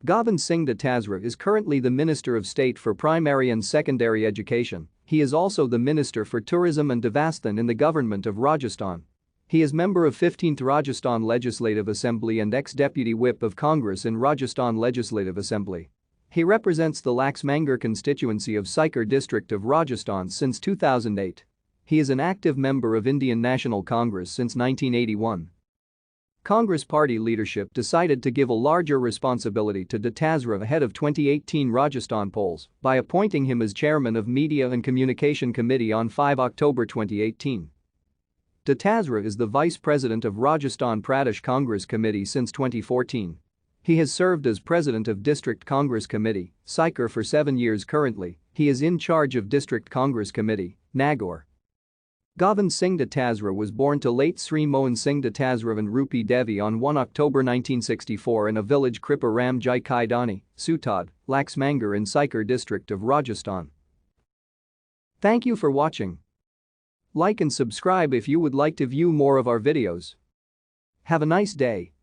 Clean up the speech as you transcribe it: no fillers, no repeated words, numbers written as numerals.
Govind Singh Dotasra is currently the Minister of State for Primary and Secondary Education. He is also the Minister for Tourism and Devasthan in the Government of Rajasthan. He is member of 15th Rajasthan Legislative Assembly and ex-Deputy Whip of Congress in Rajasthan Legislative Assembly. He represents the Laxmangarh constituency of Sikar district of Rajasthan since 2008. He is an active member of Indian National Congress since 1981. Congress party leadership decided to give a larger responsibility to Dotasra ahead of 2018 Rajasthan polls by appointing him as chairman of Media and Communication Committee on 5 October 2018. Dotasra is the vice president of Rajasthan Pradesh Congress Committee since 2014. He has served as president of District Congress Committee, Sikar for 7 years currently. He is in charge of District Congress Committee, Nagaur. Govind Singh Dotasra was born to late Sri Mohan Singh Dotasra and Rupi Devi on 1 October 1964 in a village Kripa Ram Jai Kaidani, Sutad, Laxmangarh in Sikar district of Rajasthan. Thank you for watching. Like and subscribe if you would like to view more of our videos. Have a nice day.